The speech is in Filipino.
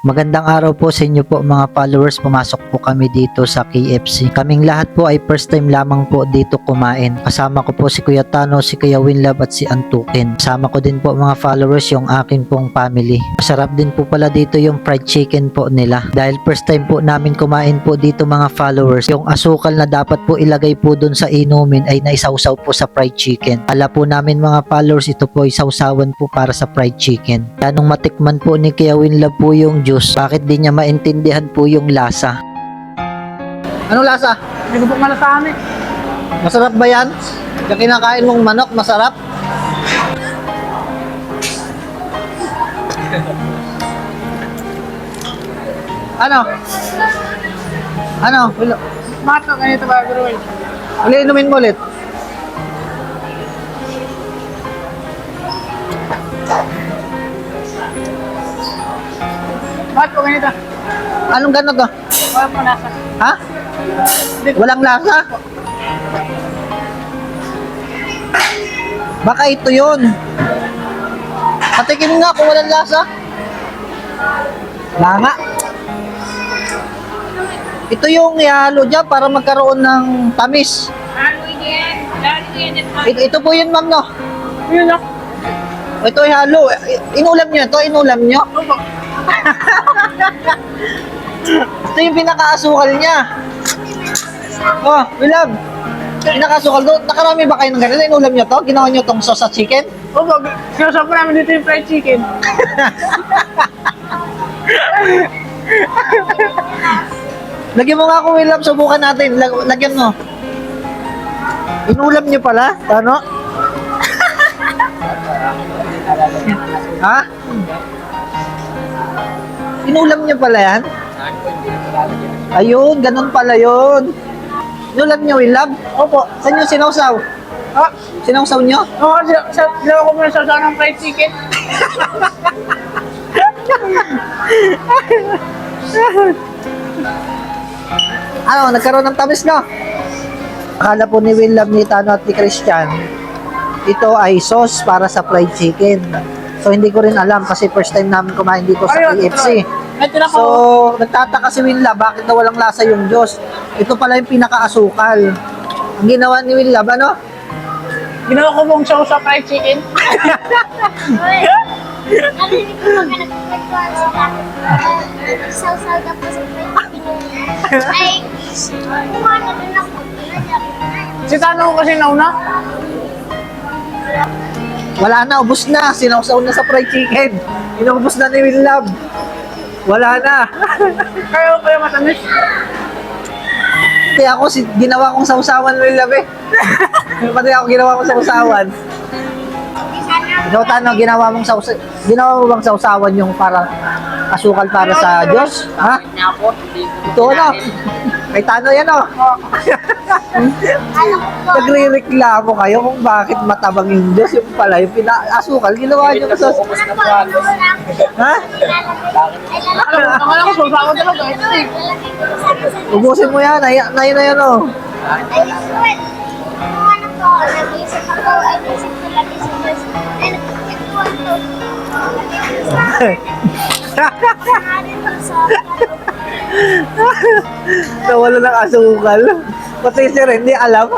Magandang araw po sa inyo po mga followers. Pumasok po kami dito sa KFC. Kaming lahat po ay first time lamang po dito kumain. Kasama ko po si Kuya Tano, si Kuya Winlove at si Antukin. Kasama ko din po mga followers yung akin pong family. Masarap din po pala dito yung fried chicken po nila. Dahil first time po namin kumain po dito mga followers, yung asukal na dapat po ilagay po dun sa inumin ay naisawsaw po sa fried chicken. Ala po namin mga followers, ito po ay sawsawan po para sa fried chicken. Kaya nung matikman po ni Kuya Winlove po yung juice, bakit di niya maintindihan po yung lasa? Anong lasa? Hindi ko po malasahan eh. Masarap ba yan? Yung kinakain mong manok, masarap? Ano? Ano? Bakit ka ganito ba, Bro Will? Uli, inumin mo ulit. Bakit ko ganito? Anong ganun to? Wala po nasa. Ha? Walang lasa? Baka ito yun. Patikim nga kung walang lasa. Wala nga. Ito yung ihalo dyan para magkaroon ng tamis. Lalo yan. Lalo yan. Ito po yun, ma'am, no? Yun ako. Ito ihalo. Inulam nyo ito? Inulam nyo? Opo. Ito yung pinakaasukal niya. Oh, Wilab. Pinakaasukal doon. Nakarami ba kayo ng ganito? Inulam nyo to? Ginawa nyo tong sauce sa chicken? Opo. Sinasap po namin dito yung fried chicken. Lagyan mo nga ako, Wilab. Subukan natin. Lagyan mo. Inulam nyo pala? Ano? Ha? Inulam nyo pala yan? Ayun, ganun pala yun. Inulam nyo, Wilab? Opo. Saan nyo sinawsaw? Ha? Sinawsaw nyo? Oo, dalawa ko muna sa ng fried chicken. Ano, nagkaroon ng tamis no? Akala po ni Wilab, ni Tano at ni Christian, ito ay sauce para sa fried chicken. So hindi ko rin alam kasi first time namin kumain dito sa KFC. So nagtataka si Wilab bakit na walang lasa yung Diyos. Ito pala yung pinakaasukal. Ang ginawa ni Wilab, ano? Ginawa ko mong sauce sa fried chicken. Narinig ko mga nagpagkaktuan sila. Isaw-saw na po sa fried ay kumuha na rin ako. Si Tano ko kasi nauna. Wala na, ubos na. Sinawsaw na sa fried chicken. Inubos na ni Wilab. Wala na. Kaya ko yung matamis. Kaya ako ginawa kong sausawan ni Wilab eh. Pati ako ginawa kong sausawan. Ikaw, Tano, ginawa mo bang sausawan yung parang asukal para sa Diyos? Ha? Ito ano? Kay Tano yan oh. Nagre-reklamo kayo kung bakit matabang yung Diyos. Yung pala, yung asukal, ginawa nyo sa... Ha? Akala ko sausawan talaga. Ubusin mo yan, nahin na yan oh. Nag-iisip ako, ay isip ko lagi sa Diyos. Ay, nagpagkaktuan to. Nawala ng asukal. Pati si Randy alam.